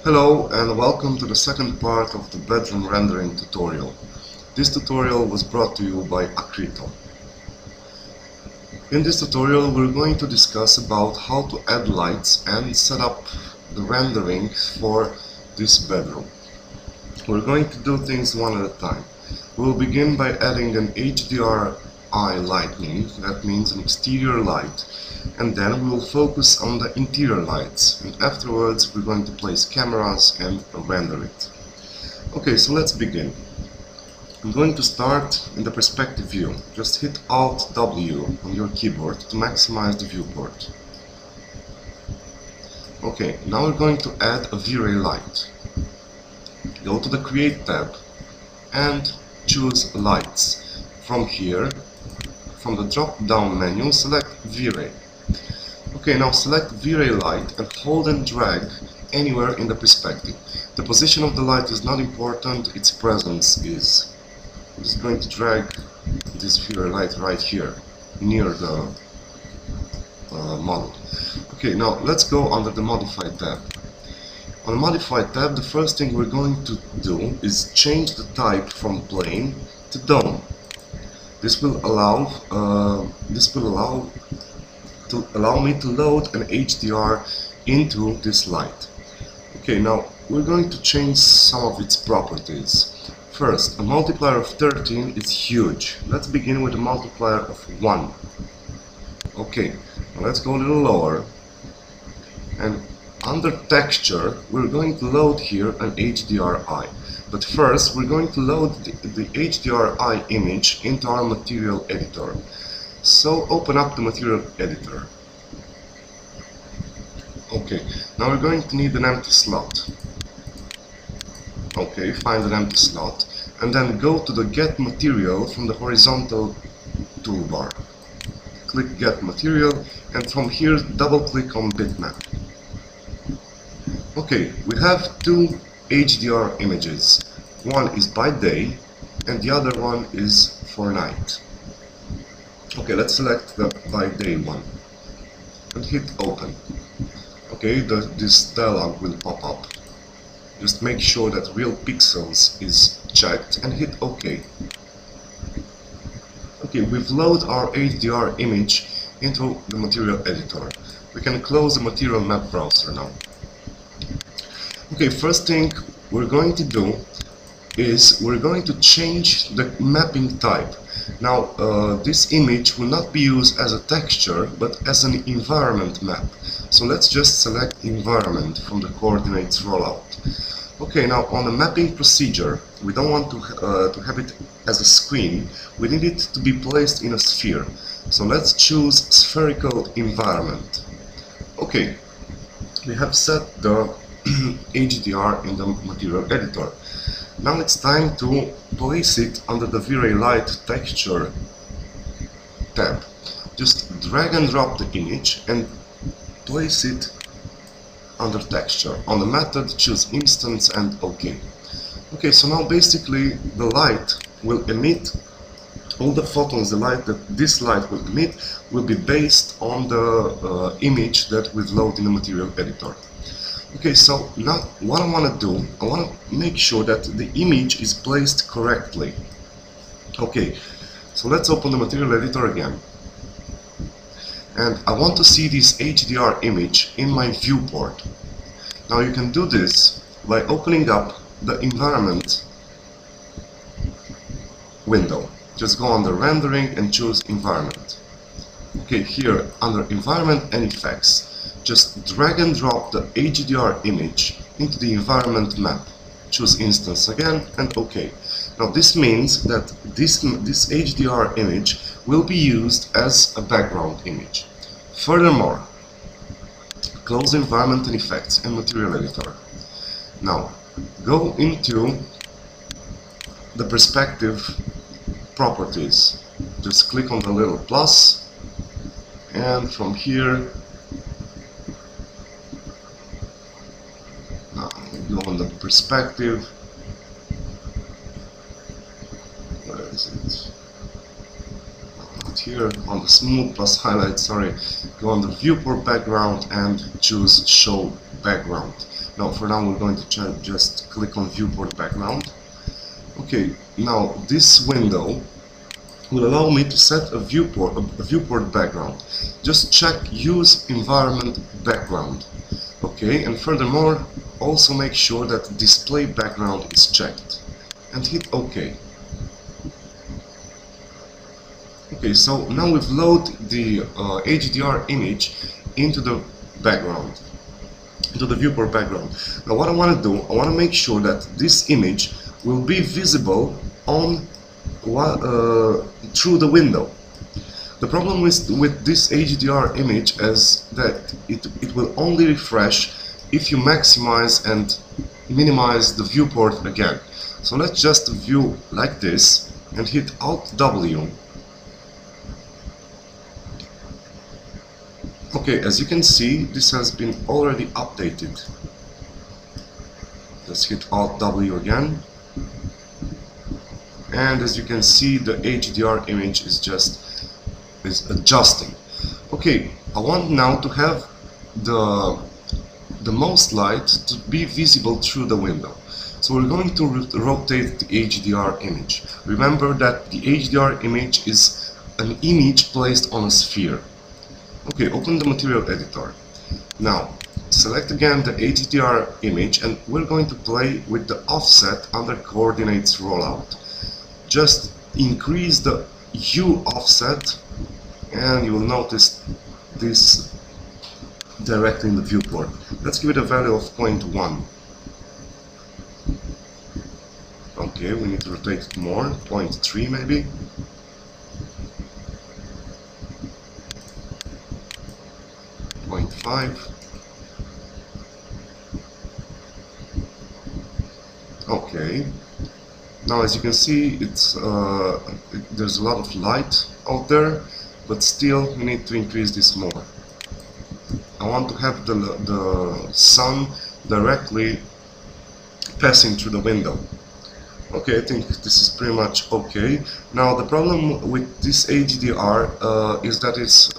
Hello and welcome to the second part of the bedroom rendering tutorial. This tutorial was brought to you by Akrito. In this tutorial we're going to discuss about how to add lights and set up the rendering for this bedroom. We're going to do things one at a time. We'll begin by adding an HDRI lighting, that means an exterior light, and then we will focus on the interior lights, and afterwards we're going to place cameras and render it. Okay, so let's begin. I'm going to start in the perspective view. Just hit Alt W on your keyboard to maximize the viewport. Okay, now we're going to add a Vray light. Go to the Create tab and choose Lights. From here, from the drop-down menu, select Vray. Okay, now select Vray light and hold and drag anywhere in the perspective. The position of the light is not important, its presence is. I'm just going to drag this Vray light right here, near the model. Okay, now let's go under the Modify tab. On the Modify tab, the first thing we're going to do is change the type from plane to dome. This will allow me to load an HDR into this light. Okay, now we're going to change some of its properties. First, a multiplier of 13 is huge. Let's begin with a multiplier of 1. Okay, now let's go a little lower, and under texture we're going to load here an HDRI. But first we're going to load the HDRI image into our material editor. So open up the material editor. Okay, now we're going to need an empty slot. Okay, find an empty slot and then go to the Get Material from the horizontal toolbar. Click Get Material and from here double click on Bitmap. Okay, we have two HDR images. One is by day and the other one is for night. Okay, let's select the by day one and hit open. Okay, this dialog will pop up. Just make sure that real pixels is checked and hit OK. Okay, we've loaded our HDR image into the material editor. We can close the material map browser now. Okay, first thing we're going to do is we're going to change the mapping type. Now this image will not be used as a texture but as an environment map. So let's just select environment from the coordinates rollout. Okay, now on the mapping procedure we don't want to have it as a screen, we need it to be placed in a sphere. So let's choose spherical environment. Okay, we have set the HDR in the material editor. Now it's time to place it under the Vray Light Texture tab. Just drag and drop the image and place it under texture. On the method, choose instance and OK. Okay, so now basically the light will emit all the photons. The light that this light will emit will be based on the image that we've loaded in the material editor. Okay, so now what I want to do, I want to make sure that the image is placed correctly. Okay, so let's open the material editor again. And I want to see this HDR image in my viewport. Now you can do this by opening up the environment window. Just go under rendering and choose environment. Okay, here under environment and effects, just drag and drop the HDR image into the environment map. Choose instance again and OK. Now this means that this HDR image will be used as a background image. Furthermore, close environment and effects and material editor. Now go into the perspective properties. Just click on the little plus and from here go on the perspective. Where is it? Not here. On the smooth plus highlight, sorry. Go on the viewport background and choose show background. Now for now we're going to just click on viewport background. Okay, now this window will allow me to set a viewport background. Just check use environment background. Okay, and furthermore also make sure that display background is checked and hit OK. Okay, so now we've loaded the HDR image into the background, into the viewport background. Now what I want to do, I want to make sure that this image will be visible on through the window. The problem with this HDR image is that it will only refresh if you maximize and minimize the viewport again. So let's just view like this and hit Alt W. Okay, as you can see, this has been already updated. Let's hit Alt W again. And as you can see, the HDR image is adjusting. Okay, I want now to have the most light to be visible through the window. So we're going to rotate the HDR image. Remember that the HDR image is an image placed on a sphere. Okay, open the material editor. Now select again the HDR image and we're going to play with the offset under coordinates rollout. Just increase the U offset and you will notice this directly in the viewport. Let's give it a value of 0.1. Okay, we need to rotate it more, 0.3 maybe. Okay, now as you can see, there's a lot of light out there, but still we need to increase this more. I want to have the sun directly passing through the window. Okay, I think this is pretty much okay. Now the problem with this HDR is that it's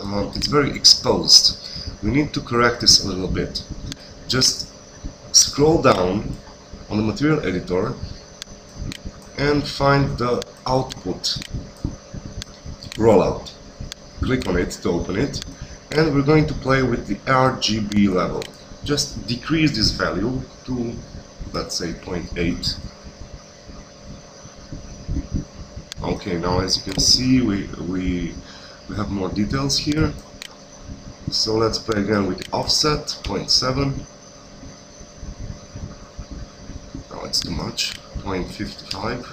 very exposed. We need to correct this a little bit. Just scroll down on the material editor and find the output rollout. Click on it to open it, and we're going to play with the RGB level. Just decrease this value to, let's say, 0.8. Okay, now as you can see, we have more details here. So let's play again with the offset, 0.7. No, it's too much, 0.55.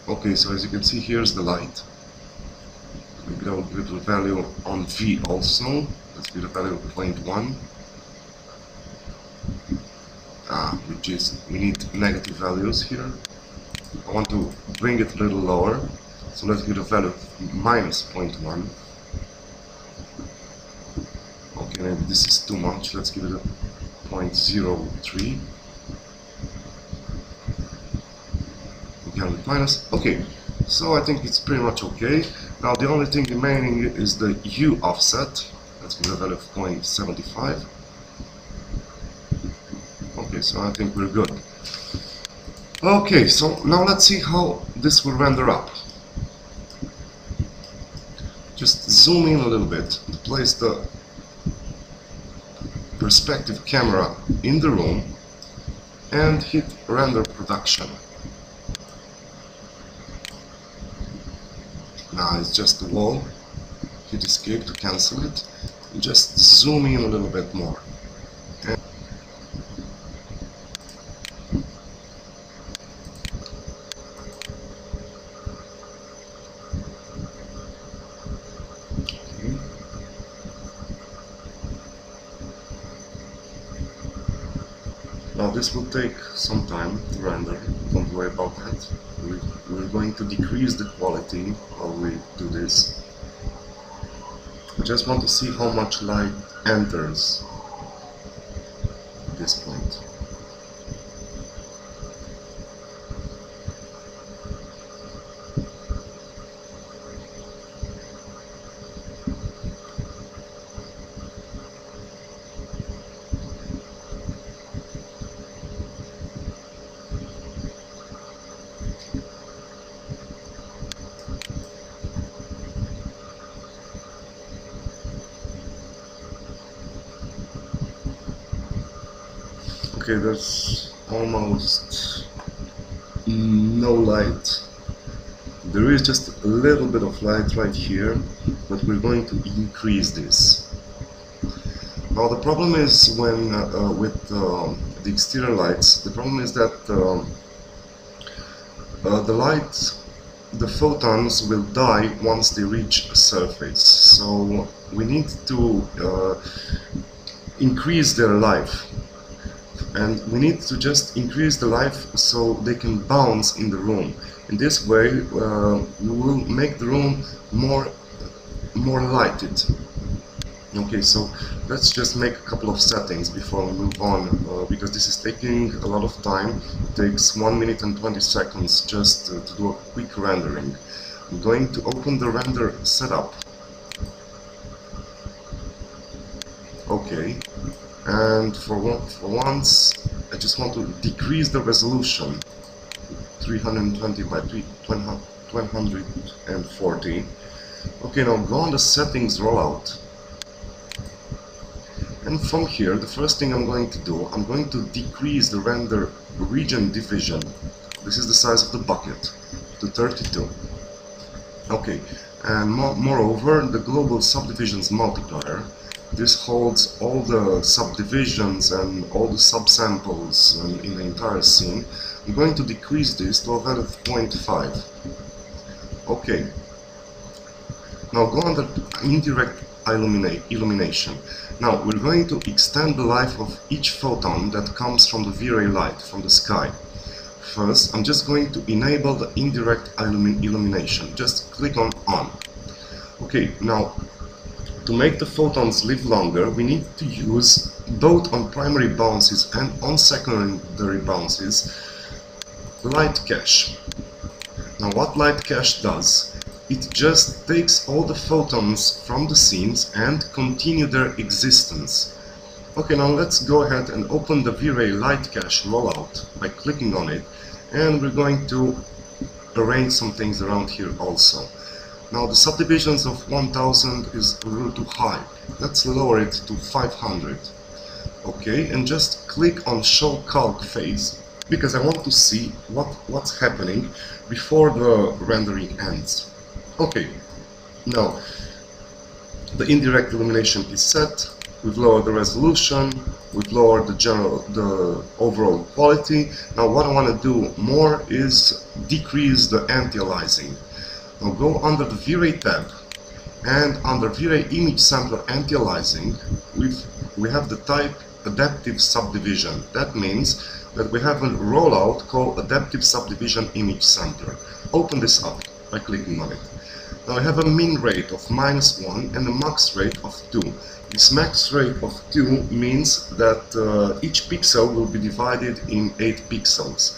Okay, so as you can see, here's the light. Maybe I'll give it a value on V also. Let's give it a value of 0.1. We need negative values here. I want to bring it a little lower. So let's give it a value of minus 0.1. Okay, maybe this is too much. Let's give it a 0.03. Again with minus. Okay, so I think it's pretty much okay. Now the only thing remaining is the U offset. Let's give it a value of 0.75. Okay, so I think we're good. Okay, so now let's see how this will render up. Just zoom in a little bit to place the perspective camera in the room and hit render production. Now it's just the wall. Hit escape to cancel it. And just zoom in a little bit more. Now this will take some time to render, don't worry about that. We're going to decrease the quality while we do this. I just want to see how much light enters at this point. Okay, there's almost no light. There is just a little bit of light right here, but we're going to increase this. Now the problem is when with the exterior lights, the problem is that the photons will die once they reach a surface. So we need to increase their life, and we need to just increase the life so they can bounce in the room. In this way, we will make the room more lighted. Okay, so let's just make a couple of settings before we move on, because this is taking a lot of time. It takes 1 minute and 20 seconds just to do a quick rendering. I'm going to open the render setup. Okay, and for once I just want to decrease the resolution, 320 by 140. Okay, now go on the settings rollout. And from here, the first thing I'm going to do, I'm going to decrease the render region division. This is the size of the bucket, to 32. Okay, and moreover, the global subdivisions multiplier. This holds all the subdivisions and all the subsamples in the entire scene. I'm going to decrease this to a value of 0.5. Okay. Now go under indirect illumination. Now we're going to extend the life of each photon that comes from the Vray light, from the sky. First, I'm just going to enable the indirect illumination. Just click on on. Okay, now to make the photons live longer, we need to use both on primary bounces and on secondary bounces the light cache. Now what light cache does, it just takes all the photons from the scenes and continue their existence. Okay, now let's go ahead and open the Vray light cache rollout by clicking on it, and we're going to arrange some things around here also. Now the subdivisions of 1000 is a little too high. Let's lower it to 500. Okay, and just click on show calc phase, because I want to see what's happening before the rendering ends. Okay, now the indirect illumination is set. We've lowered the resolution, we've lowered the overall quality. Now what I want to do more is decrease the anti-aliasing. Now go under the Vray tab, and under Vray image sampler anti-aliasing, we have the type adaptive subdivision. That means that we have a rollout called adaptive subdivision image sampler. Open this up by clicking on it. Now I have a min rate of -1 and a max rate of 2. This max rate of 2 means that each pixel will be divided in 8 pixels.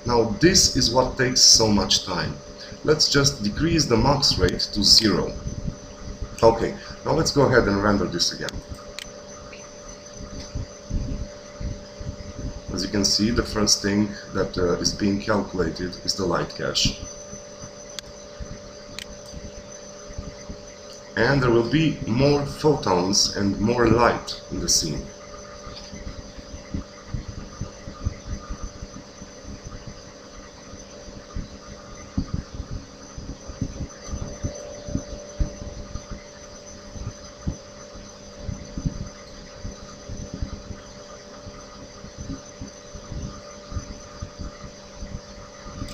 Now this is what takes so much time. Let's just decrease the max rate to 0. Okay, now let's go ahead and render this again. As you can see, the first thing that is being calculated is the light cache. And there will be more photons and more light in the scene.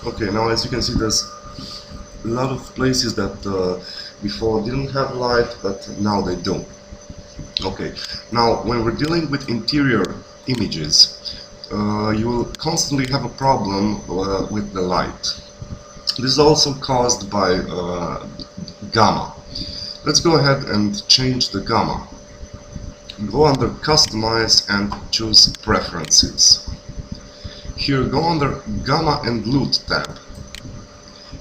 Okay, now as you can see, there's a lot of places that before didn't have light, but now they do. Okay, now when we're dealing with interior images, you will constantly have a problem with the light. This is also caused by gamma. Let's go ahead and change the gamma. Go under Customize and choose Preferences. Here, go under Gamma and Loot tab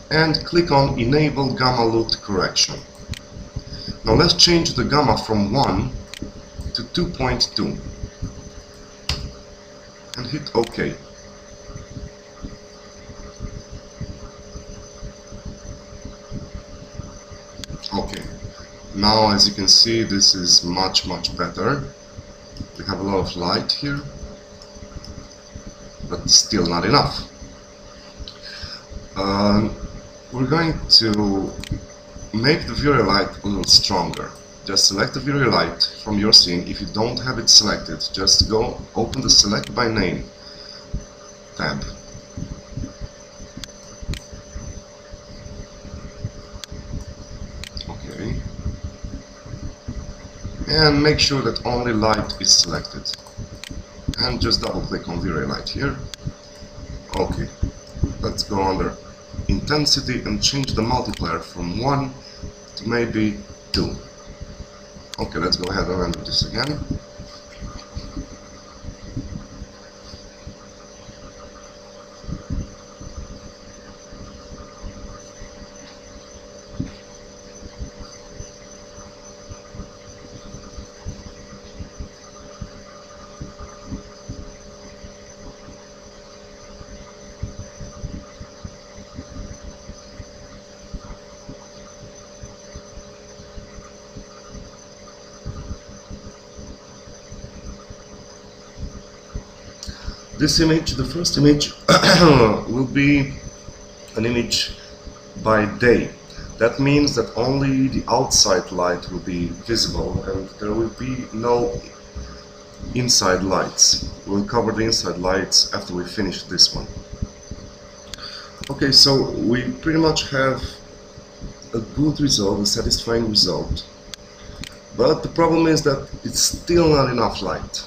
and click on Enable Gamma Loot Correction. Now let's change the gamma from 1 to 2.2 and hit OK. Okay, now as you can see, this is much better. We have a lot of light here. but still not enough. We're going to make the Vray light a little stronger. Just select the Vray light from your scene. If you don't have it selected, just go open the Select by Name tab. Okay. And make sure that only light is selected. And just double click on Vray light here. Okay. Let's go under Intensity and change the multiplier from 1 to maybe 2. Okay, let's go ahead and render this again. This image, the first image, will be an image by day. That means that only the outside light will be visible and there will be no inside lights. We'll cover the inside lights after we finish this one. Okay, so we pretty much have a good result, a satisfying result. But the problem is that it's still not enough light.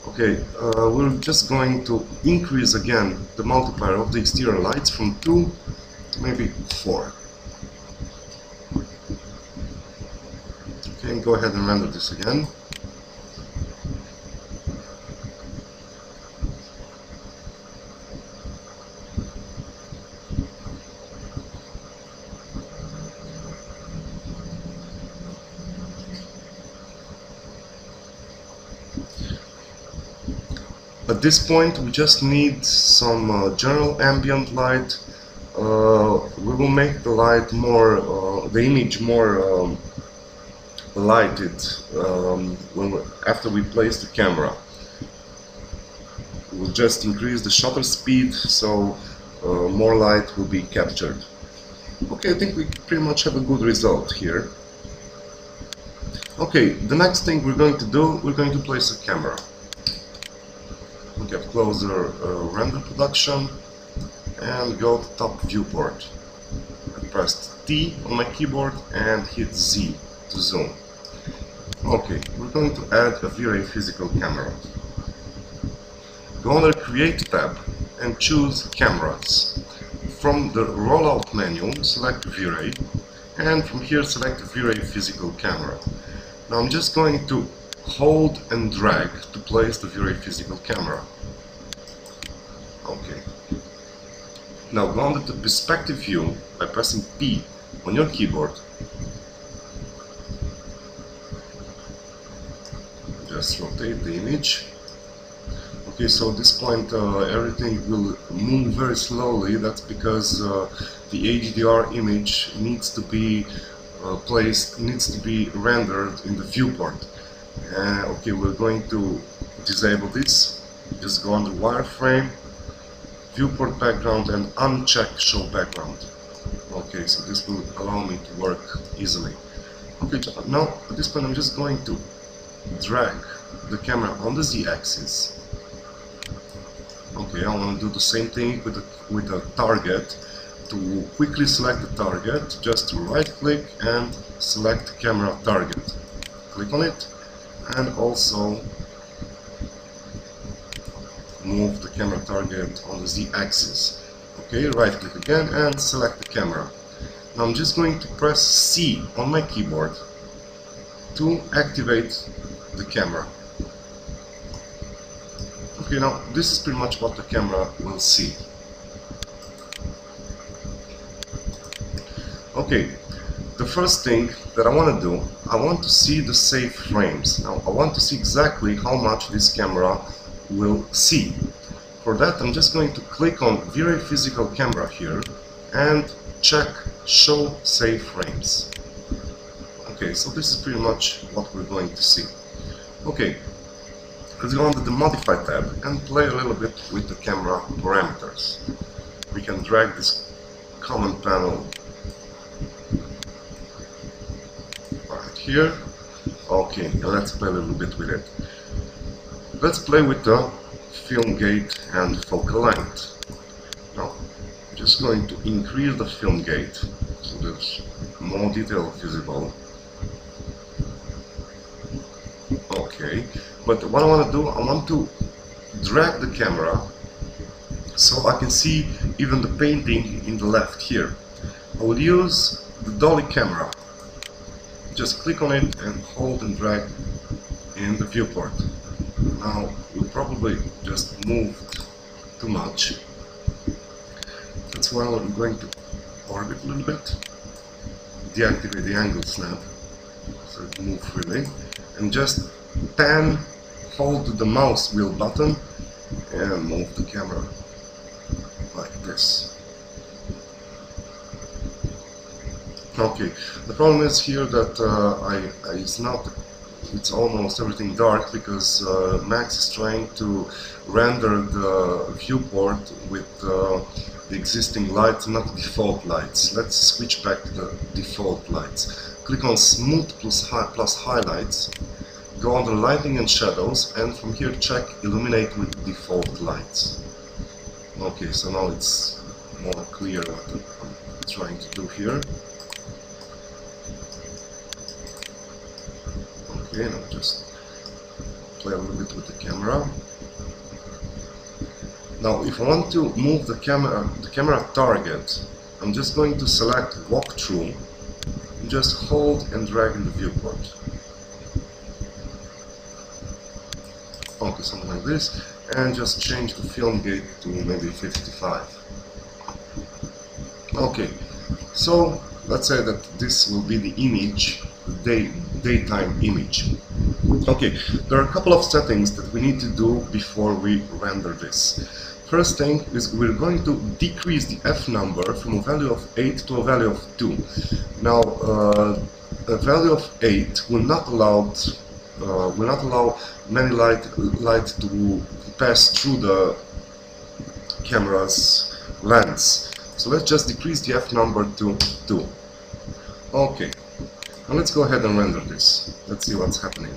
Okay, we're just going to increase again the multiplier of the exterior lights from 2 to maybe 4. Okay, go ahead and render this again. At this point we just need some general ambient light. We will make the light more, the image more lighted after we place the camera. We'll just increase the shutter speed so more light will be captured. Okay, I think we pretty much have a good result here. Okay, the next thing we're going to do, we're going to place a camera. We have closer render production and go to top viewport. I pressed T on my keyboard and hit Z to zoom. Okay, we're going to add a Vray physical camera. Go under Create tab and choose Cameras. From the rollout menu, select Vray, and from here select Vray physical camera. Now I'm just going to hold and drag to place the Vray physical camera. Okay. Now go under the perspective view by pressing P on your keyboard. Just rotate the image. Okay, so at this point everything will move very slowly. That's because the HDR image needs to be rendered in the viewport. Okay, we're going to disable this. Just go under wireframe, viewport background, and uncheck show background. Okay, so this will allow me to work easily. Okay, now at this point I'm just going to drag the camera on the Z-axis. Okay, I want to do the same thing with the target. To quickly select the target, just right click and select camera target. Click on it and also move the camera target on the Z-axis. Okay, right click again and select the camera. Now I'm just going to press C on my keyboard to activate the camera. Okay, now this is pretty much what the camera will see. Okay, the first thing that I want to do, I want to see the save frames. Now I want to see exactly how much this camera will see. For that I'm just going to click on Vray physical camera here and check show save frames. Okay, so this is pretty much what we're going to see. Okay, let's go on to the Modify tab and play a little bit with the camera parameters. We can drag this command panel right here. Okay, now let's play a little bit with it. Let's play with the film gate and focal length. Now, I'm just going to increase the film gate so there's more detail visible. Okay, but what I want to do, I want to drag the camera so I can see even the painting in the left here. I will use the dolly camera. Just click on it and hold and drag in the viewport. Now we probably just moved too much. That's why I'm going to orbit a little bit. Deactivate the angle snap so it moves freely. And just pan, hold the mouse wheel button and move the camera like this. Okay, the problem is here that it's almost everything dark because Max is trying to render the viewport with the existing lights, not default lights. Let's switch back to the default lights. Click on Smooth plus Highlights, go under Lighting and Shadows, and from here check Illuminate with default lights. Okay, so now it's more clear what I'm trying to do here. Okay, now just play a little bit with the camera. Now, if I want to move the camera target, I'm just going to select Walk Through and just hold and drag in the viewport. Okay, something like this, and just change the film gate to maybe 55. Okay, so let's say that this will be the image, daytime image. Okay, there are a couple of settings that we need to do before we render this. First thing is we're going to decrease the f number from a value of 8 to a value of 2. Now, a value of 8 will not allow many light to pass through the camera's lens. So let's just decrease the f number to 2. Okay, now let's go ahead and render this. Let's see what's happening.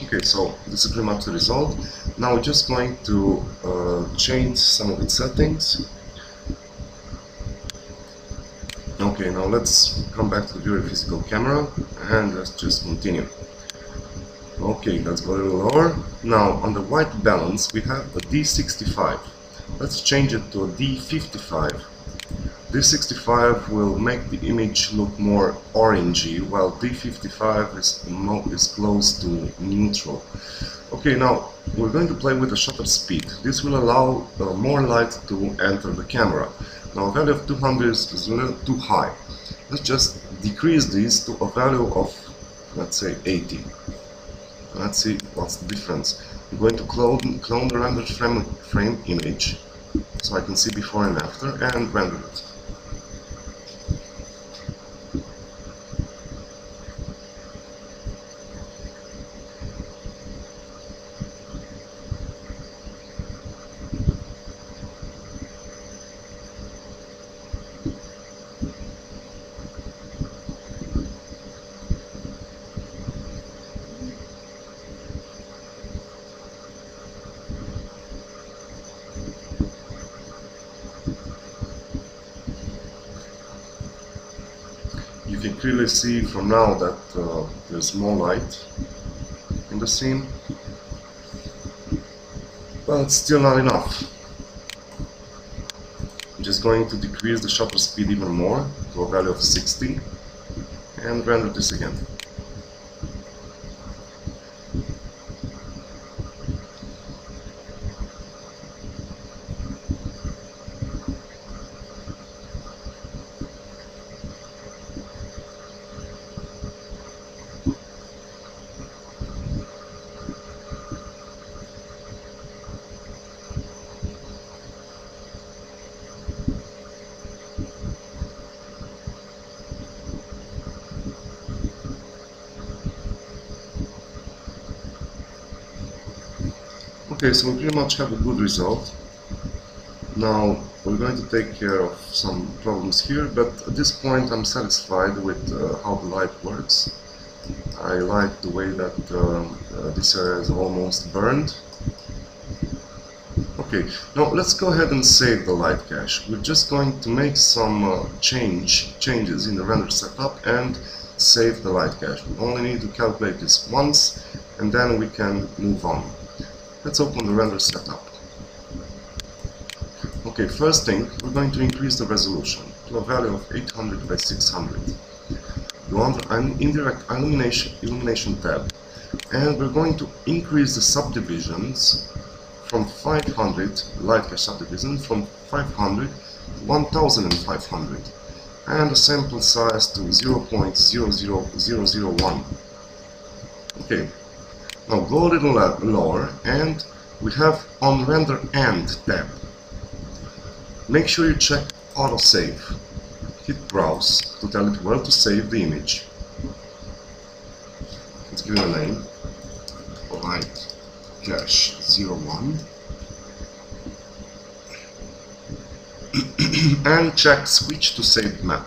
Okay, so this is pretty much the result. Now we're just going to change some of its settings. Okay, now let's come back to the Vray physical camera and let's just continue. Okay, let's go a little lower. Now on the white balance we have a D65. Let's change it to a D55. D65 will make the image look more orangey, while D55 is close to neutral. Okay, now we're going to play with the shutter speed. This will allow more light to enter the camera. Now a value of 200 is a little too high. Let's just decrease this to a value of, let's say, 80. Let's see what's the difference. I'm going to clone the rendered frame image so I can see before and after and render it. You can clearly see from now that there's more light in the scene, but it's still not enough. I'm just going to decrease the shutter speed even more to a value of 60 and render this again. Okay, so we pretty much have a good result. Now we're going to take care of some problems here, but at this point I'm satisfied with how the light works. I like the way that this area is almost burned. Okay, now let's go ahead and save the light cache. We're just going to make some changes in the render setup and save the light cache. We only need to calculate this once and then we can move on. Let's open the render setup. Okay, first thing, we're going to increase the resolution to a value of 800 by 600. Go under Indirect Illumination tab, and we're going to increase the subdivisions from 500, light cache subdivision, from 500 to 1500, and the sample size to 0.00001. Okay, now go a little lower, and we have on Render End tab. Make sure you check autosave. Hit browse to tell it where to save the image. Let's give it a name. Light cache 01. And check switch to saved map.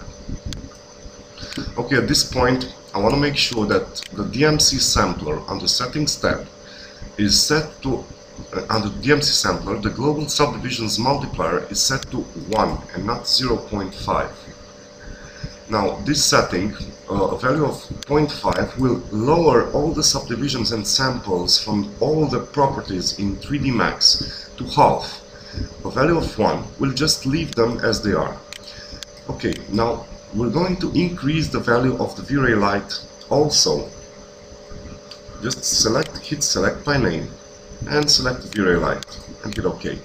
Okay, at this point I want to make sure that the DMC sampler under settings tab is set to under DMC sampler, the global subdivisions multiplier is set to 1 and not 0.5. Now this setting, a value of 0.5, will lower all the subdivisions and samples from all the properties in 3D Max to half. A value of 1 will just leave them as they are. Okay, now we're going to increase the value of the Vray light also. Just hit select by name and select the Vray light and hit OK.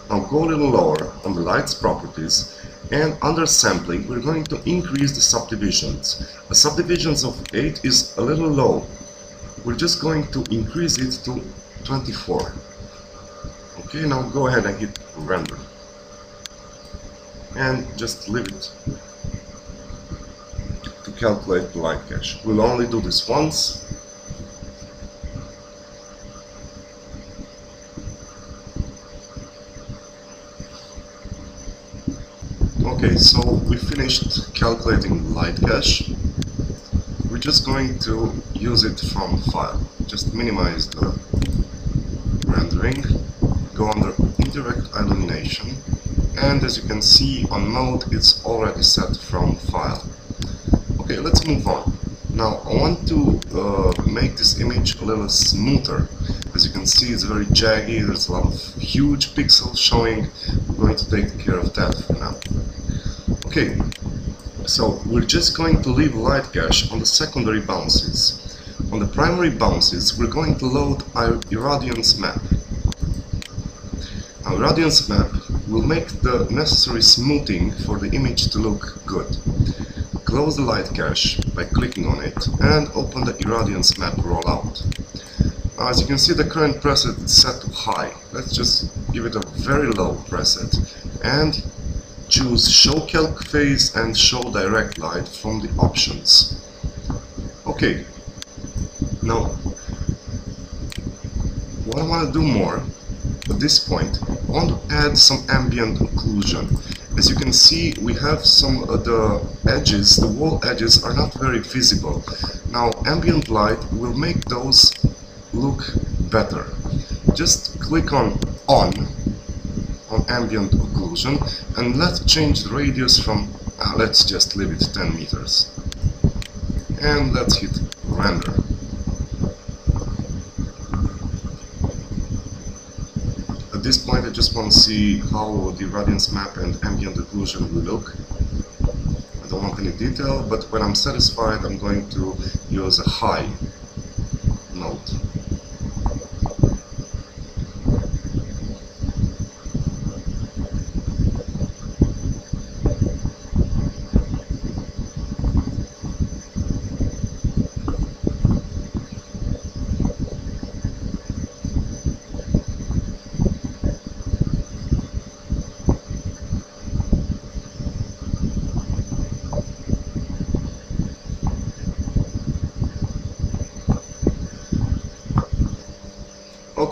Now go a little lower on the light's properties, and under sampling we're going to increase the subdivisions. A subdivisions of 8 is a little low. We're just going to increase it to 24. Okay, now go ahead and hit render. And just leave it to calculate the light cache. We'll only do this once. Okay, so we finished calculating the light cache. We're just going to use it from the file. Just minimize the rendering, go under Indirect Illumination, and as you can see on mode it's already set from file. Okay, let's move on. Now I want to make this image a little smoother. As you can see, it's very jaggy, there's a lot of huge pixels showing. We're going to take care of that for now. Okay, so we're just going to leave light cache on the secondary bounces. On the primary bounces, we're going to load our irradiance map. Our irradiance map will make the necessary smoothing for the image to look good. Close the light cache by clicking on it and open the irradiance map rollout. Now, as you can see, the current preset is set to high. Let's just give it a very low preset and choose Show Calc Phase and Show Direct Light from the options. Okay, now what I want to do more at this point, I want to add some ambient occlusion. As you can see, we have some of the edges, the wall edges are not very visible. Now ambient light will make those look better. Just click on ambient occlusion, and let's change the radius from, let's just leave it 10 meters. And let's hit render. At this point I just want to see how the irradiance map and ambient occlusion will look. I don't want any detail, but when I'm satisfied I'm going to use a high node.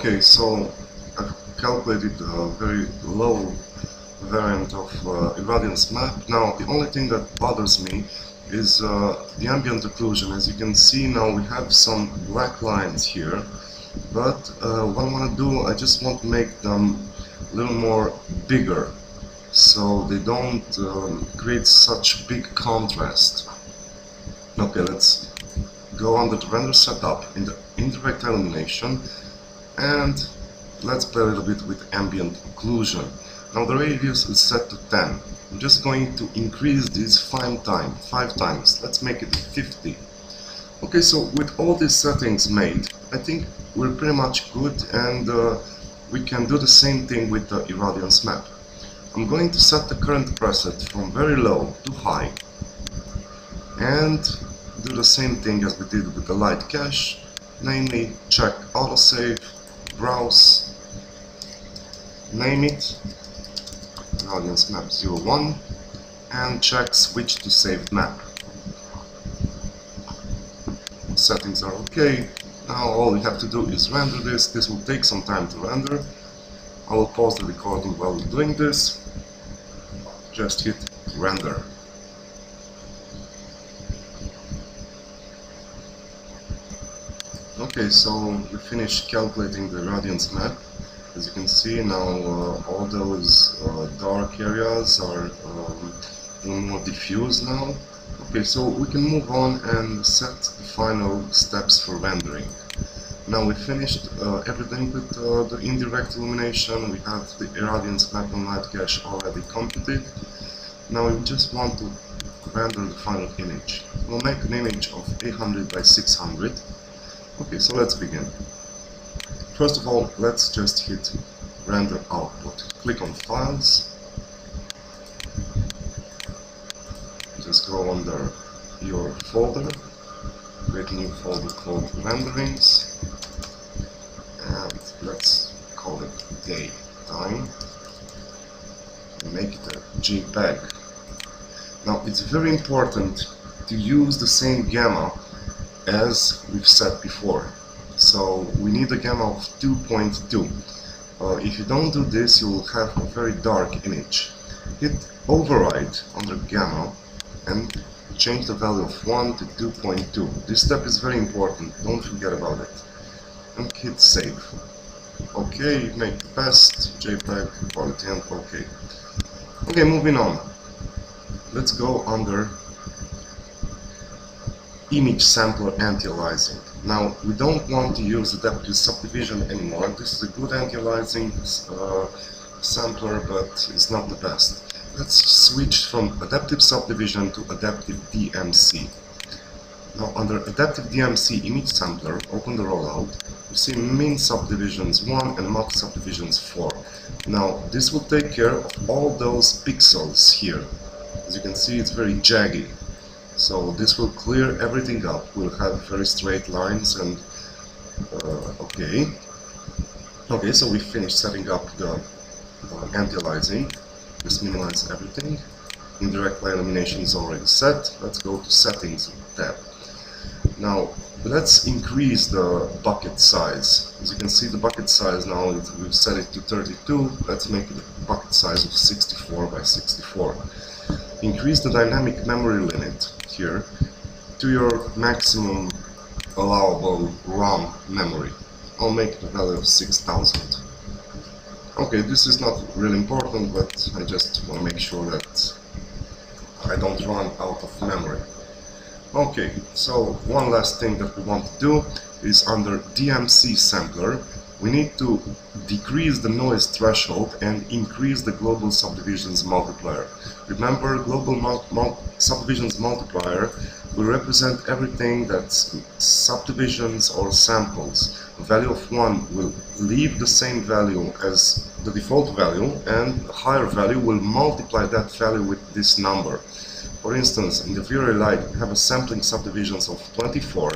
Okay, so I've calculated a very low variant of irradiance map. Now the only thing that bothers me is the ambient occlusion. As you can see now we have some black lines here, but what I want to do, I just want to make them a little more bigger so they don't create such big contrast. Okay, let's go under the render setup in the indirect illumination and let's play a little bit with ambient occlusion. Now the radius is set to 10. I'm just going to increase this 5 times. Let's make it 50. Okay, so with all these settings made, I think we're pretty much good, and we can do the same thing with the irradiance map. I'm going to set the current preset from very low to high and do the same thing as we did with the light cache, namely check autosave, browse, name it irradiance map 01, and check switch to saved map. Settings are okay. Now all we have to do is render this. This will take some time to render. I will pause the recording while we're doing this. Just hit render. Okay, so we finished calculating the irradiance map. As you can see now, all those dark areas are a little more diffuse now. Okay, so we can move on and set the final steps for rendering. Now we finished everything with the indirect illumination. We have the irradiance map and light cache already computed. Now we just want to render the final image. We'll make an image of 800 by 600. Okay, so let's begin. First of all, let's just hit render output. Click on files. Just go under your folder, create a new folder called renderings, and let's call it daytime, and make it a JPEG. Now it's very important to use the same gamma as we've set before, so we need a gamma of 2.2. If you don't do this, you will have a very dark image. Hit override under gamma and change the value of 1 to 2.2. This step is very important, don't forget about it. And hit save. Okay, make the best JPEG quality and okay. Okay, moving on. Let's go under image sampler anti-aliasing. Now we don't want to use adaptive subdivision anymore. This is a good anti-aliasing sampler, but it's not the best. Let's switch from adaptive subdivision to adaptive DMC. Now under adaptive DMC image sampler, open the rollout. You see min subdivisions 1 and max subdivisions 4. Now this will take care of all those pixels here. As you can see, it's very jaggy. So this will clear everything up. We'll have very straight lines and okay. Okay, so we finished setting up the anti-aliasing. Just minimize everything. Indirect illumination is already set. Let's go to settings tab. Now let's increase the bucket size. As you can see, the bucket size now, we've set it to 32. Let's make it a bucket size of 64 by 64. Increase the dynamic memory limit here to your maximum allowable RAM memory. I'll make it a value of 6000. Okay, this is not really important, but I just want to make sure that I don't run out of memory. Okay, so one last thing that we want to do is under DMC sampler, we need to decrease the noise threshold and increase the global subdivisions multiplier. Remember, global subdivisions multiplier will represent everything that's subdivisions or samples. A value of 1 will leave the same value as the default value, and a higher value will multiply that value with this number. For instance, in the Vray light we have a sampling subdivisions of 24,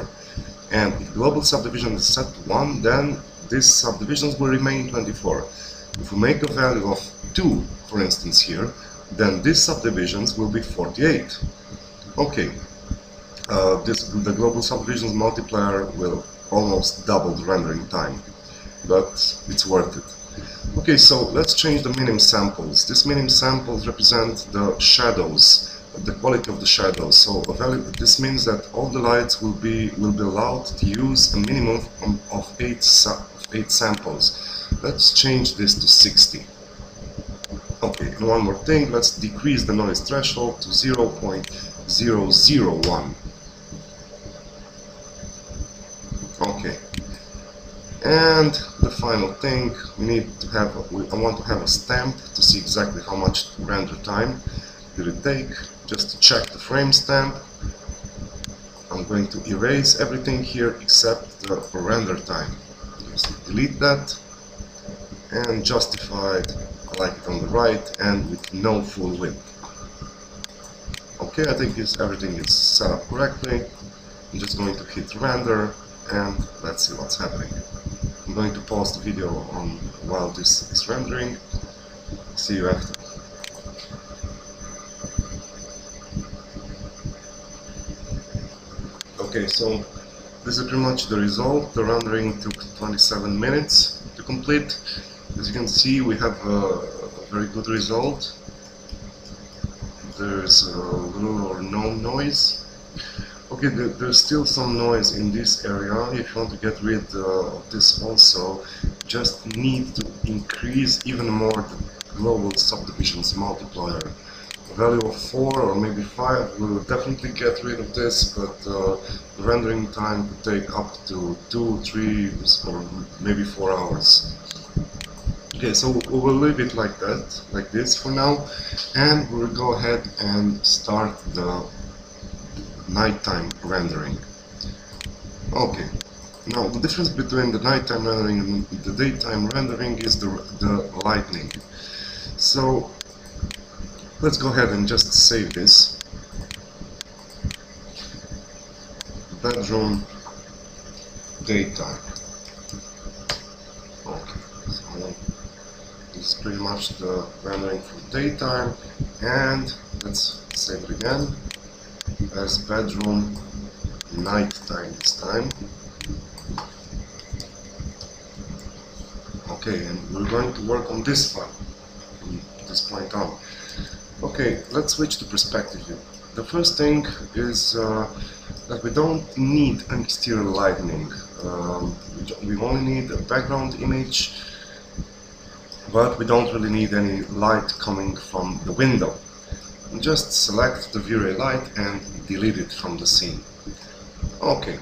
and if global subdivision is set to 1, then these subdivisions will remain 24. If we make a value of 2, for instance here, then these subdivisions will be 48. Okay, the global subdivisions multiplier will almost double the rendering time. but it's worth it. Okay, so let's change the minim samples. These minim samples represent the shadows, the quality of the shadows. So this means that all the lights will be allowed to use a minimum of 8 samples. Let's change this to 60. Okay, and one more thing, let's decrease the noise threshold to 0.001. Okay. And the final thing, I want to have a stamp to see exactly how much render time did it take. Just to check the frame stamp, I'm going to erase everything here except the render time. Just delete that and justified, I like it on the right and with no full width. Okay, I think everything is set up correctly. I'm just going to hit render and let's see what's happening. I'm going to pause the video while this is rendering. See you after. Okay, so this is pretty much the result. The rendering took 27 minutes to complete. As you can see, we have a very good result. There's little or no noise. Okay, there's still some noise in this area. If you want to get rid of this also, just need to increase even more the global subdivisions multiplier. A value of 4 or maybe 5 will definitely get rid of this, but the rendering time could take up to 2, 3 or maybe 4 hours. Okay, so we will leave it like that, like this for now, and we'll go ahead and start the nighttime rendering. Okay, now the difference between the nighttime rendering and the daytime rendering is the lighting. So let's go ahead and just save this. Bedroom daytime. Okay, so this is pretty much the rendering for daytime, and let's save it again as bedroom nighttime this time. Okay, and we're going to work on this file from this point on. Okay, let's switch to perspective view. The first thing is that we don't need an exterior lighting. We only need a background image, but we don't really need any light coming from the window. Just select the Vray light and delete it from the scene. Okay,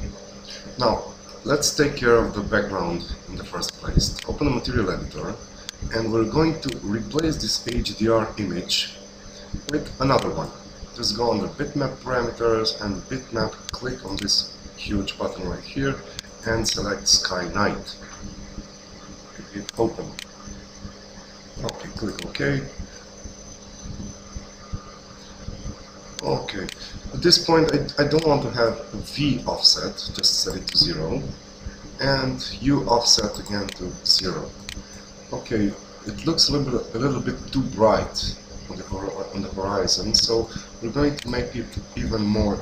now let's take care of the background in the first place. Open the material editor, and we're going to replace this HDR image with another one. Just go under bitmap parameters and bitmap, click on this huge button right here and select sky night. Hit open. Okay, click OK. Okay, at this point I don't want to have a V offset, just set it to 0, and U offset again to 0. Okay, it looks a little bit too bright on the horizon, so we're going to make it even more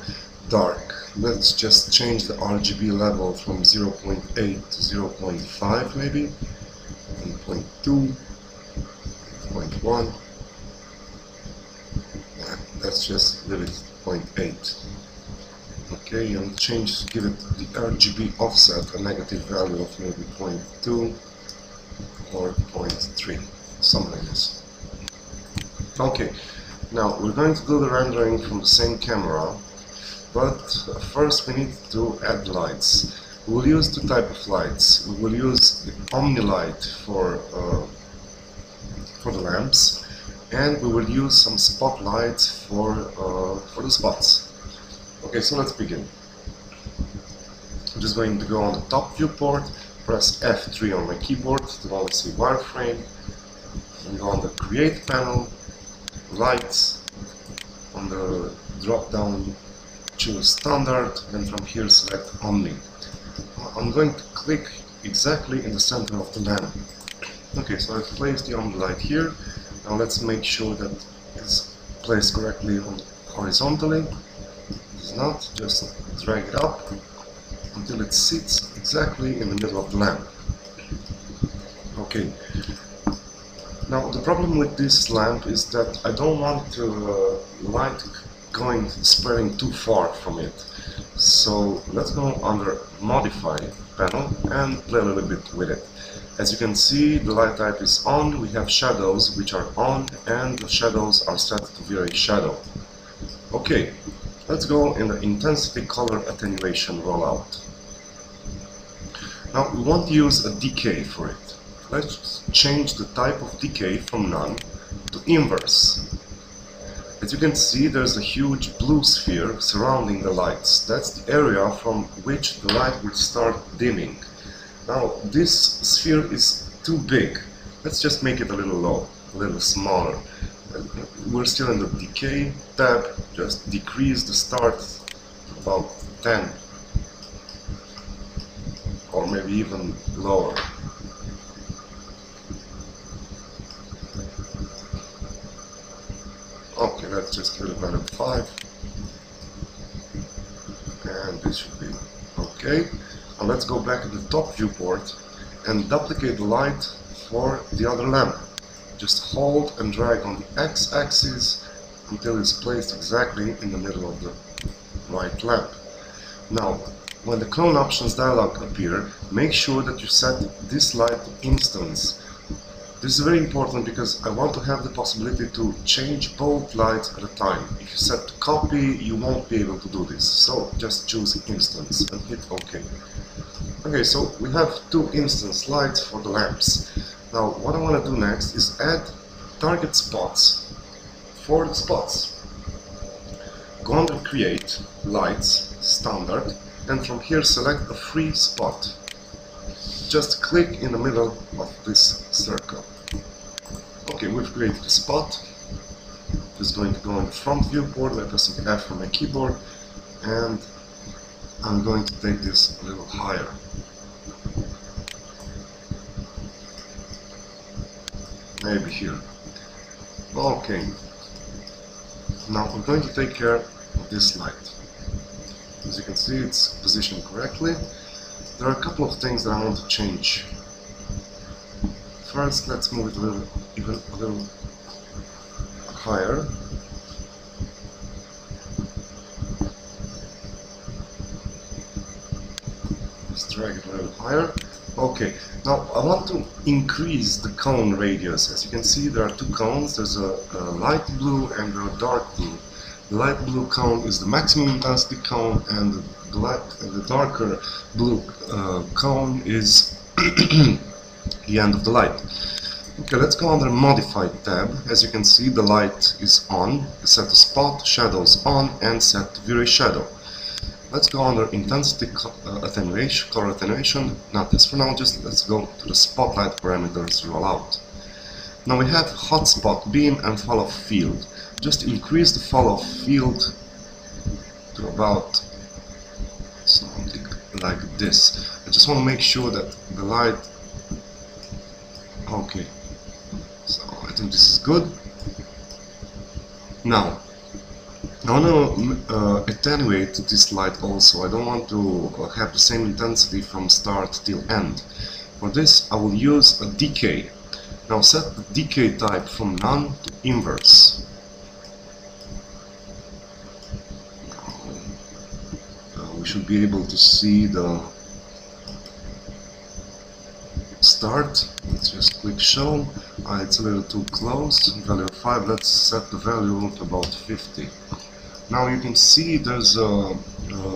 dark. Let's just change the RGB level from 0.8 to 0.5 maybe, and 0.2, 0.1. Let's just leave it 0.8. Okay, and give it the RGB offset a negative value of maybe 0.2 or 0.3, something like this. Okay, now we're going to do the rendering from the same camera, but first we need to add lights. We will use two types of lights. We will use the Omni light for the lamps, and we will use some spotlights for the spots. Okay, so let's begin. I'm just going to go on the top viewport, press F3 on my keyboard to only see wireframe, and go on the create panel, lights, on the drop down choose standard, and from here select Omni. I'm going to click exactly in the center of the lamp. Okay, so I've placed the Omni light here. Now let's make sure that it's placed correctly horizontally. If it's not, just drag it up until it sits exactly in the middle of the lamp. Okay. Now the problem with this lamp is that I don't want light going spreading too far from it. So let's go under Modify panel and play a little bit with it. As you can see, the light type is on, we have shadows which are on, and the shadows are set to Vray shadow. Okay, let's go in the intensity color attenuation rollout. Now we want to use a decay for it. Let's change the type of decay from none to inverse. As you can see, there's a huge blue sphere surrounding the lights. That's the area from which the light will start dimming. Now this sphere is too big. Let's just make it a little low, a little smaller. We're still in the decay tab, just decrease the start to about 10 or maybe even lower. Okay, let's just give it a value of 5 and this should be okay. Now let's go back to the top viewport and duplicate the light for the other lamp. Just hold and drag on the x-axis until it's placed exactly in the middle of the right lamp. Now, when the clone options dialog appear, make sure that you set this light to instance. This is very important because I want to have the possibility to change both lights at a time. If you set to copy, you won't be able to do this. So just choose instance and hit OK. Okay, so we have 2 instance lights for the lamps. Now what I want to do next is add target spots for the spots. Go under Create, Lights, Standard, and from here select a free spot. Just click in the middle of this circle. Okay, we've created a spot. Just going to go in the front viewport by pressing F on my keyboard, and I'm going to take this a little higher. Maybe here. Okay. Now I'm going to take care of this light. As you can see, it's positioned correctly. There are a couple of things that I want to change. First, let's move it even a little higher. Just drag it a little higher. Okay, now I want to increase the cone radius. As you can see, there are 2 cones. There's a light blue and a dark blue. The light blue cone is the maximum intensity cone, and the darker blue cone is the end of the light. Okay, let's go under Modify tab. As you can see, the light is on. Set to Spot, Shadows on, and set to Vray shadow. Let's go under Intensity Attenuation, Color Attenuation. Not this for now, just let's go to the Spotlight parameters rollout. Now we have Hotspot, Beam, and Fall-off Field. Just increase the fall-off field to about something like this. I just want to make sure that the light... Okay, so I think this is good. Now I want to attenuate this light also. I don't want to have the same intensity from start till end. For this I will use a decay. Now set the decay type from none to inverse. We should be able to see the start. Let's just click show. It's a little too close. Value of 5. Let's set the value to about 50. Now you can see there's a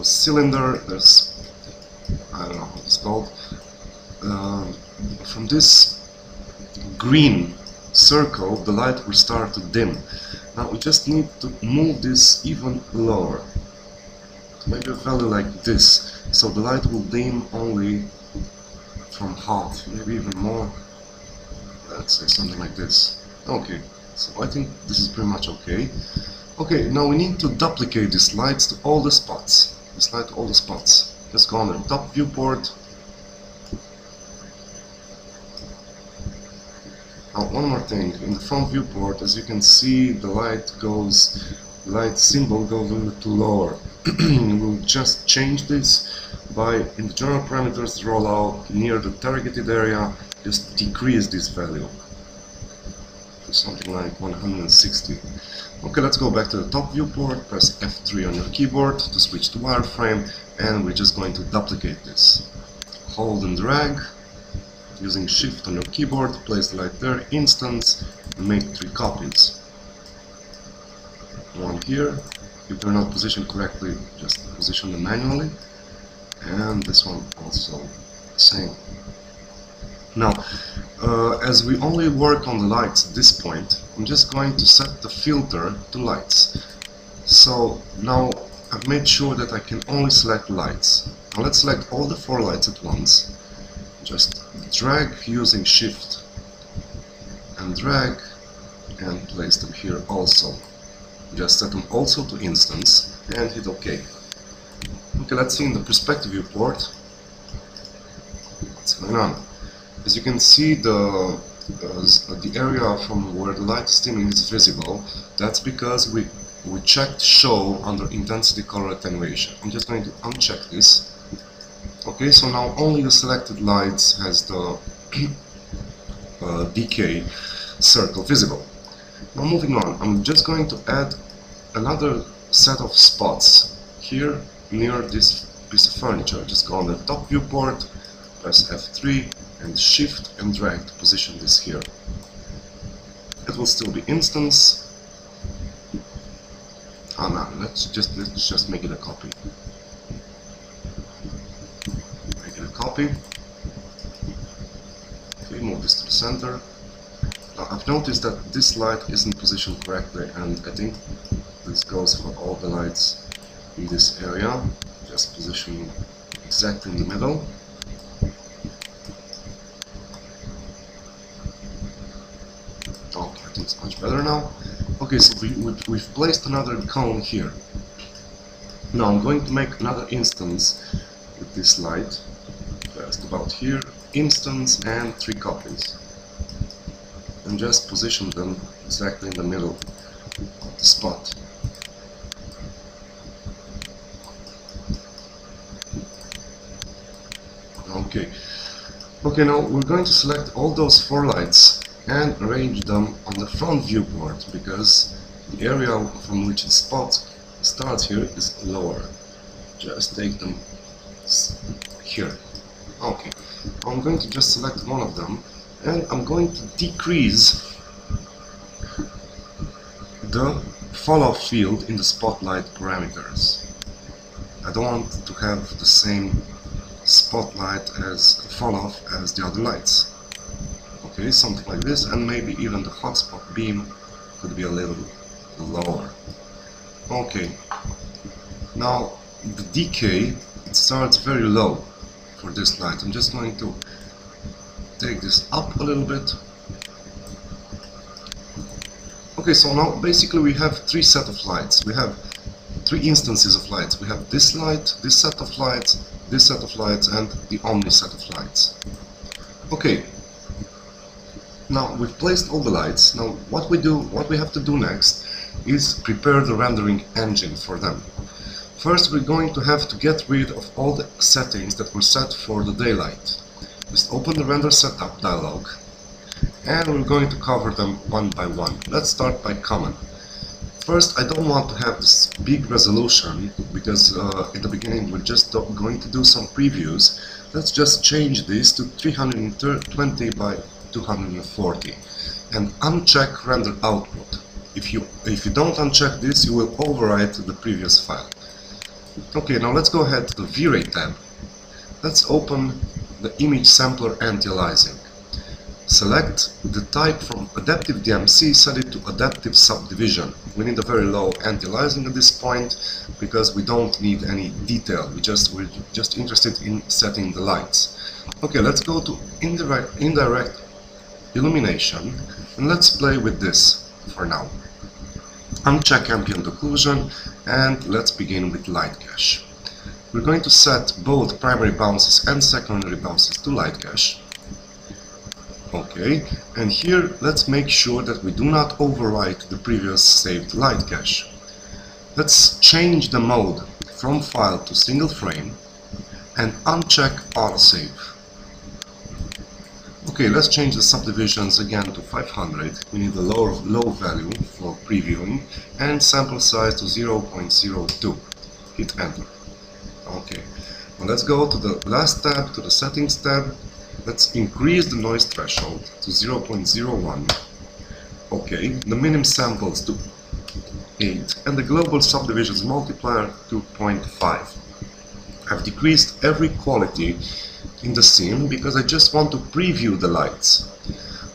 cylinder. There's, I don't know what it's called. From this green circle, the light will start to dim. Now we just need to move this even lower. Maybe a value like this, so the light will dim only from half, maybe even more. Let's say something like this. Okay, so I think this is pretty much okay. Okay, now we need to duplicate these lights to all the spots. This light to all the spots. Just go on the top viewport. Now one more thing, in the front viewport, as you can see, the light symbol goes a little too lower. We'll just change this by, in the general parameters rollout, near the targeted area, just decrease this value to something like 160. Okay, let's go back to the top viewport, press F3 on your keyboard to switch to wireframe, and we're just going to duplicate this. Hold and drag, using Shift on your keyboard, place the light there, instance, and make 3 copies. One here, if they're not positioned correctly, just position them manually, and this one also the same. Now, as we only work on the lights at this point, I'm just going to set the filter to lights. So now I've made sure that I can only select lights. Now let's select all the 4 lights at once. Just drag using Shift and drag and place them here also. Just set them also to instance and hit OK. Okay, let's see in the perspective viewport what's going on. As you can see, the area from where the light is dimming is visible. That's because we checked show under intensity color attenuation. I'm just going to uncheck this. Okay, so now only the selected lights has the decay circle visible. Now moving on, I'm just going to add another set of spots here near this piece of furniture. Just go on the top viewport, press F3 and Shift and drag to position this here. It will still be instance. Oh no, let's just make it a copy. Make it a copy. Okay, move this to the center. Now I've noticed that this light isn't positioned correctly, and I think this goes for all the lights in this area. Just position exactly in the middle. Okay, I think it's much better now. Okay, so we've placed another cone here. Now I'm going to make another instance with this light. Just about here, instance and 3 copies. And just position them exactly in the middle of the spot. Okay, now we're going to select all those 4 lights and arrange them on the front viewport, because the area from which the spot starts here is lower. Just take them here. Okay, I'm going to just select one of them, and I'm going to decrease the fall-off field in the spotlight parameters. I don't want to have the same spotlight as fall-off as the other lights. Okay, something like this, and maybe even the hotspot beam could be a little lower. Okay, now the decay, it starts very low for this light. I'm just going to take this up a little bit. Okay, so now basically we have 3 sets of lights. We have 3 instances of lights. We have this light, this set of lights, this set of lights, and the omni set of lights. Okay, now we've placed all the lights. Now what we have to do next is prepare the rendering engine for them. First, we're going to have to get rid of all the settings that were set for the daylight. Just open the render setup dialog, and we're going to cover them one by one. Let's start by common. First, I don't want to have this big resolution, because in the beginning we're just going to do some previews. Let's just change this to 320 by 240 and uncheck render output. If you don't uncheck this, you will overwrite the previous file. Okay, now let's go ahead to the Vray tab. Let's open the image sampler anti-aliasing. Select the type from adaptive DMC, set it to adaptive subdivision. We need a very low anti-aliasing at this point, because we don't need any detail. We're just interested in setting the lights. Okay, let's go to indirect illumination, and let's play with this for now. Uncheck ambient occlusion, and let's begin with light cache. We're going to set both primary bounces and secondary bounces to light cache. Okay, and here let's make sure that we do not overwrite the previous saved light cache. Let's change the mode from file to single frame and uncheck autosave. Okay, let's change the subdivisions again to 500. We need a low value for previewing and sample size to 0.02. Hit enter. Okay, now let's go to the last tab, to the settings tab. Let's increase the noise threshold to 0.01. Okay, the minim samples to 8 and the global subdivisions multiplier to 0.5. I've decreased every quality in the scene because I just want to preview the lights.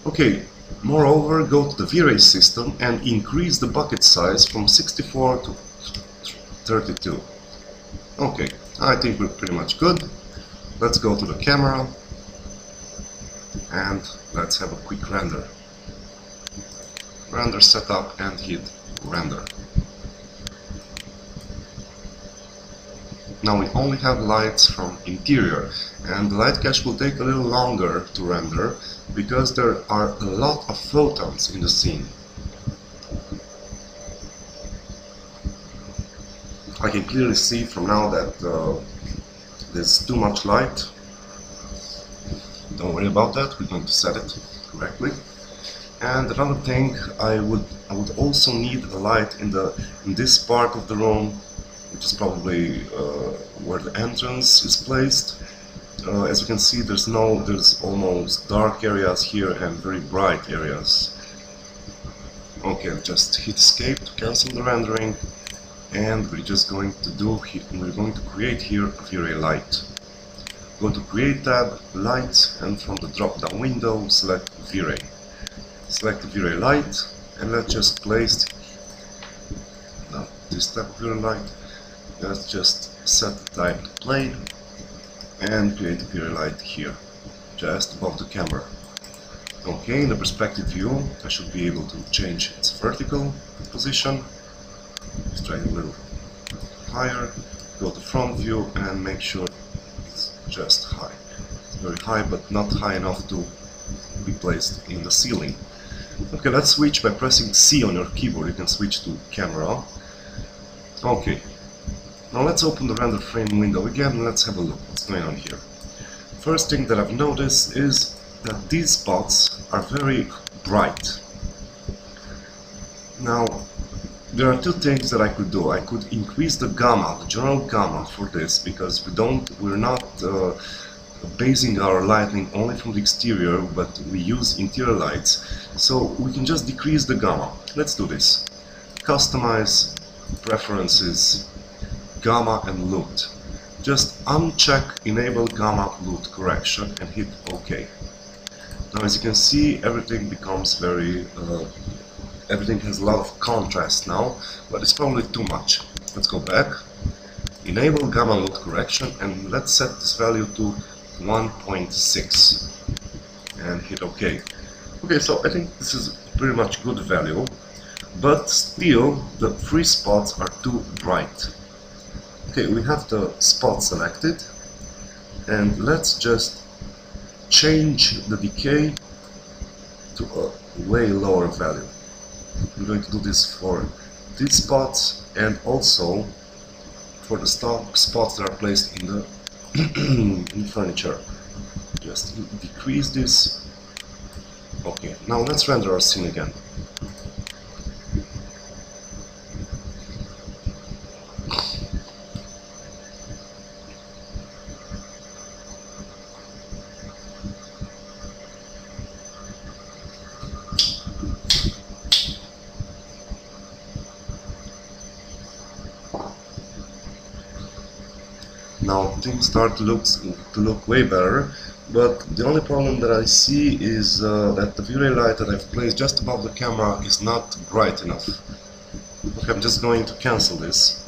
Okay, moreover, go to the Vray system and increase the bucket size from 64 to 32. Okay, I think we're pretty much good. Let's go to the camera and let's have a quick render. Render setup and hit render. Now we only have lights from interior, and the light cache will take a little longer to render because there are a lot of photons in the scene. I can clearly see from now that there's too much light. Don't worry about that, we're going to set it correctly. And another thing, I would also need a light in this part of the room, which is probably where the entrance is placed. As you can see, there's almost dark areas here and very bright areas. Okay, just hit escape to cancel the rendering, and we're just going to create here a Vray light. Go to Create tab, Light, and from the drop-down window select Vray. Select the Vray light, and let's just place this type of Vray light. Let's just set the type to play and create a Vray light here, just above the camera. Okay, in the perspective view, I should be able to change its vertical position. Let's try it a little higher. Go to front view and make sure it's just high. It's very high, but not high enough to be placed in the ceiling. Okay, let's switch by pressing C on your keyboard. You can switch to camera. Okay. Now let's open the render frame window again and let's have a look what's going on here. First thing that I've noticed is that these spots are very bright. Now, there are two things that I could do. I could increase the gamma, the general gamma for this, because we're not basing our lighting only from the exterior, but we use interior lights. So we can just decrease the gamma. Let's do this. Customize, preferences, gamma and LUT. Just uncheck enable gamma LUT correction and hit OK. Now as you can see, everything becomes everything has a lot of contrast now, but it's probably too much. Let's go back, enable gamma LUT correction, and let's set this value to 1.6 and hit OK. Okay, so I think this is pretty much good value, but still the free spots are too bright. Okay, we have the spot selected, and let's just change the decay to a way lower value. I'm going to do this for these spots and also for the spots that are placed in the in furniture. Just decrease this. Okay, now let's render our scene again. Now things start to look way better, but the only problem that I see is that the Vray light that I've placed just above the camera is not bright enough. Okay, I'm just going to cancel this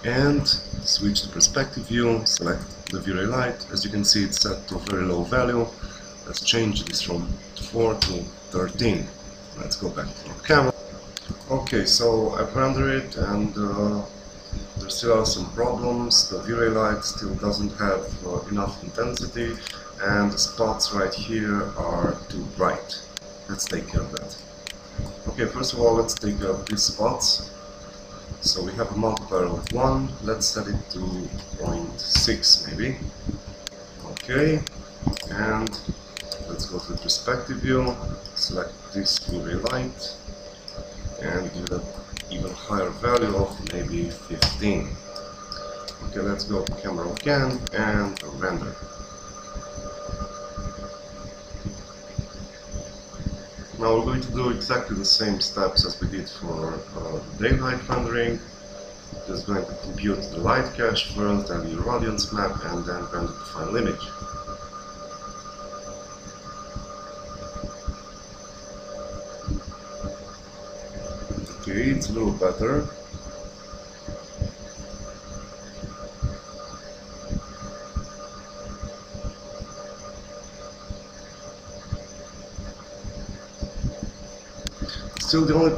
and switch to perspective view, select the Vray light. As you can see, it's set to a very low value. Let's change this from 4 to 13. Let's go back to our camera. Okay, so I've rendered it, and there still are some problems. The Vray light still doesn't have enough intensity, and the spots right here are too bright. Let's take care of that. Okay, first of all, let's take care of these spots. So we have a multiplier of 1. Let's set it to 0.6 maybe. Okay, and let's go to the perspective view, select this UV light, and give it an even higher value of maybe 15. Okay, let's go to camera again and render. Now we're going to do exactly the same steps as we did for daylight rendering. Just going to compute the light cache first, then the irradiance map, and then render the final image. Okay, it's a little better. Still, the only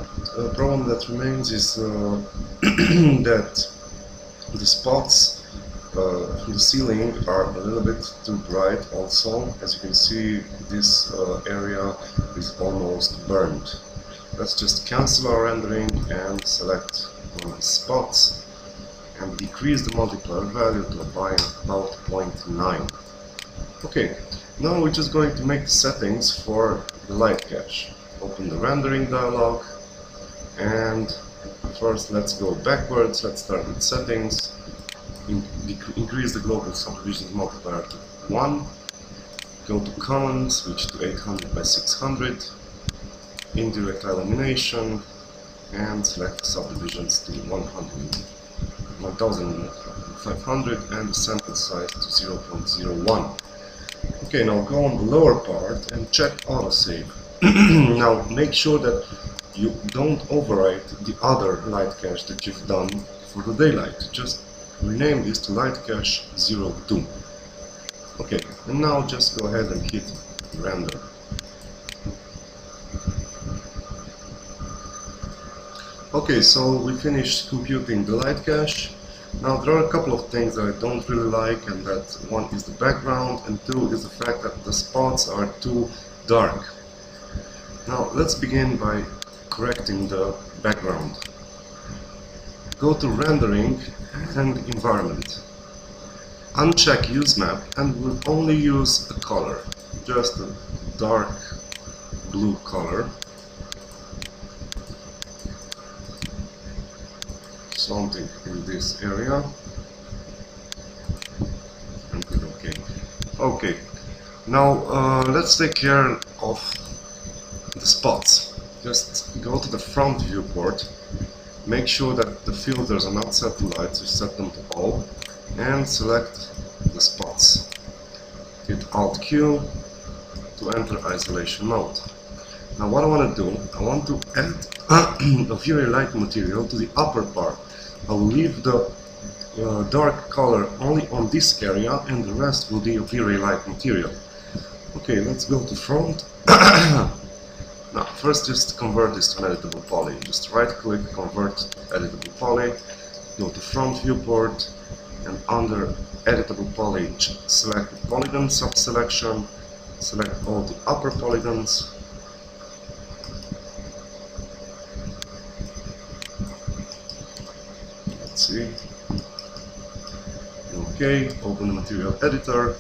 problem that remains is that the spots from the ceiling are a little bit too bright also. As you can see, this area is almost burned. Let's just cancel our rendering and select one of the spots and decrease the multiplier value to about 0.9. Okay, now we're just going to make the settings for the light cache. Open the rendering dialog, and first let's go backwards. Let's start with settings, increase the global subdivision multiplier to 1, go to common, switch to 800 by 600, indirect illumination, and select the subdivisions to 1500 and the sample size to 0.01. Okay, now go on the lower part and check autosave. Now make sure that you don't overwrite the other light cache that you've done for the daylight. Just rename this to light cache 02. Okay, and now just go ahead and hit render. Okay, so we finished computing the light cache. Now there are a couple of things that I don't really like, and that one is the background, and two is the fact that the spots are too dark. Now let's begin by correcting the background. Go to rendering and environment. Uncheck use map and we'll only use a color, just a dark blue color. Something in this area. And click OK. Okay. Now let's take care of the spots. Just go to the front viewport, make sure that the filters are not set to light, so set them to all, and select the spots. Hit Alt Q to enter isolation mode. Now what I want to do, I want to add a Vray light material to the upper part. I will leave the dark color only on this area, and the rest will be a Vray light material. Okay, let's go to front. Now, first just convert this to an editable poly. Just right click, convert to editable poly, go to front viewport, and under editable poly, select the polygon sub-selection, select all the upper polygons, let's see, okay, open the material editor,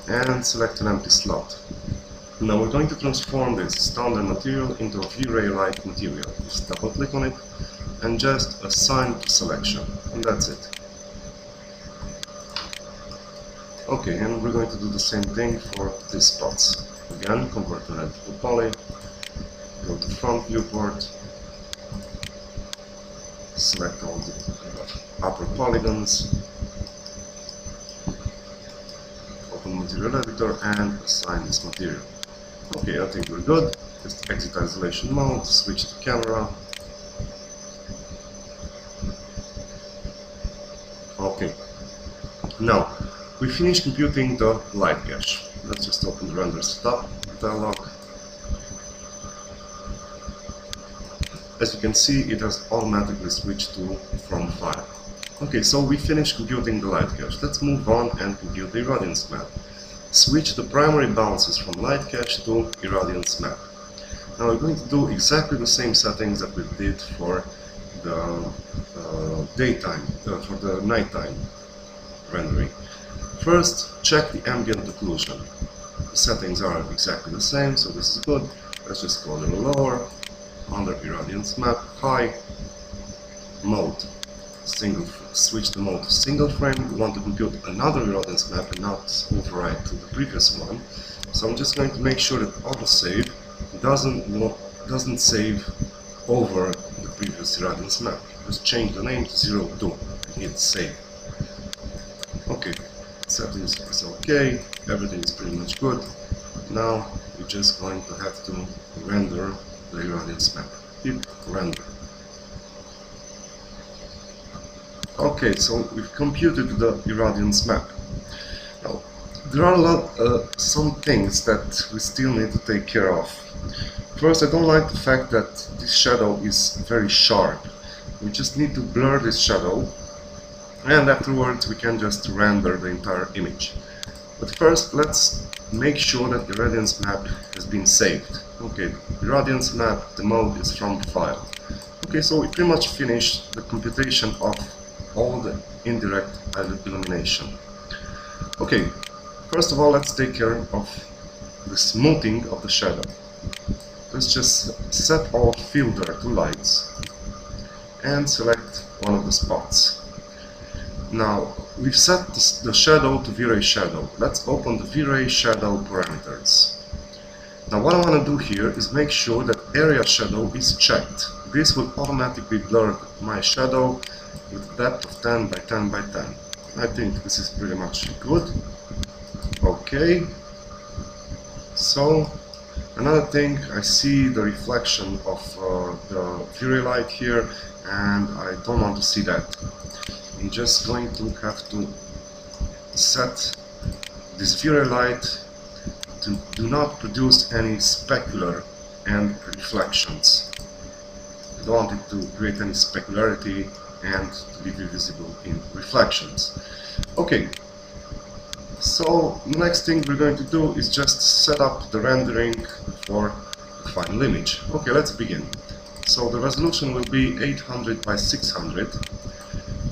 and select an empty slot. Now we're going to transform this standard material into a Vray light material. Just double click on it and just assign to selection, and that's it. Okay, and we're going to do the same thing for these spots. Again, convert to an editable poly, go to front viewport, select all the upper polygons, open material editor and assign this material. Okay, I think we're good. Just exit isolation mode, switch to camera. Okay. Now, we finished computing the light cache. Let's just open the render setup dialog. As you can see, it has automatically switched to from file. Okay, so we finished computing the light cache. Let's move on and compute the irradiance map. Switch the primary bounces from light cache to irradiance map. Now we're going to do exactly the same settings that we did for the daytime, for the nighttime rendering. First, check the ambient occlusion. The settings are exactly the same, so this is good. Let's just go a little lower. Under irradiance map, high mode, switch the mode to single frame. We want to compute another irradiance map and not overwrite to the previous one. So I'm just going to make sure that autosave doesn't save over the previous irradiance map. Just change the name to 02 and hit save. Okay, settings is okay, everything is pretty much good. Now we're just going to have to render the irradiance map. Hit render. Okay, so we've computed the irradiance map. Now, there are some things that we still need to take care of. First, I don't like the fact that this shadow is very sharp. We just need to blur this shadow, and afterwards we can just render the entire image. But first, let's make sure that the irradiance map has been saved. Okay, irradiance map, the mode is from the file. Okay, so we pretty much finished the computation of all the indirect illumination. Okay, first of all, let's take care of the smoothing of the shadow. Let's just set our filter to lights and select one of the spots. Now, we've set the shadow to Vray shadow. Let's open the Vray shadow parameters. Now, what I want to do here is make sure that area shadow is checked. This will automatically blur my shadow with a depth of 10 by 10 by 10. I think this is pretty much good. Okay. So, another thing, I see the reflection of the Vray light here, and I don't want to see that. I'm just going to have to set this Vray light to do not produce any specular and reflections. I don't want it to create any specularity and to be visible in reflections. Okay, so the next thing we're going to do is just set up the rendering for the final image. Okay, let's begin. So the resolution will be 800 by 600.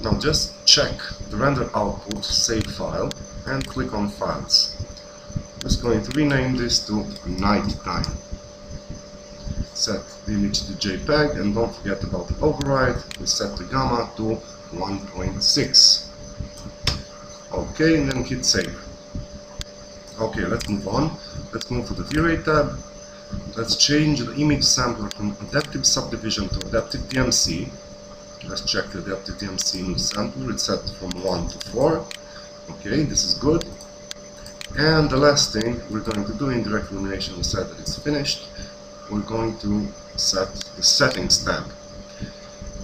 Now just check the render output, save file, and click on files. Just going to rename this to nighttime. Set the image to JPEG, and don't forget about the override. We set the gamma to 1.6. Okay, and then hit save. Okay, let's move on. Let's move to the Vray tab. Let's change the image sampler from adaptive subdivision to adaptive DMC. Let's check the adaptive DMC image sampler. It's set from 1 to 4. Okay, this is good. And the last thing we're going to do in direct illumination, we said that it's finished. We're going to set the settings tab.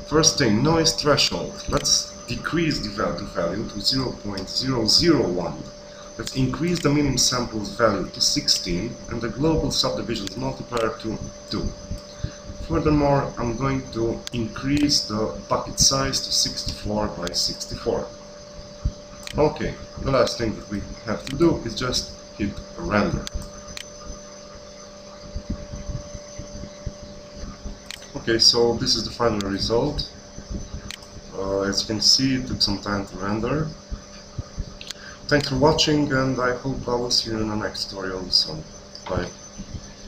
First thing, noise threshold. Let's decrease the value to 0.001. Let's increase the minimum samples value to 16 and the global subdivisions multiplier to 2. Furthermore, I'm going to increase the bucket size to 64 by 64. Okay, the last thing that we have to do is just hit render. Okay, so this is the final result. As you can see, it took some time to render. Thanks for watching, and I hope I will see you in the next tutorial soon. Bye.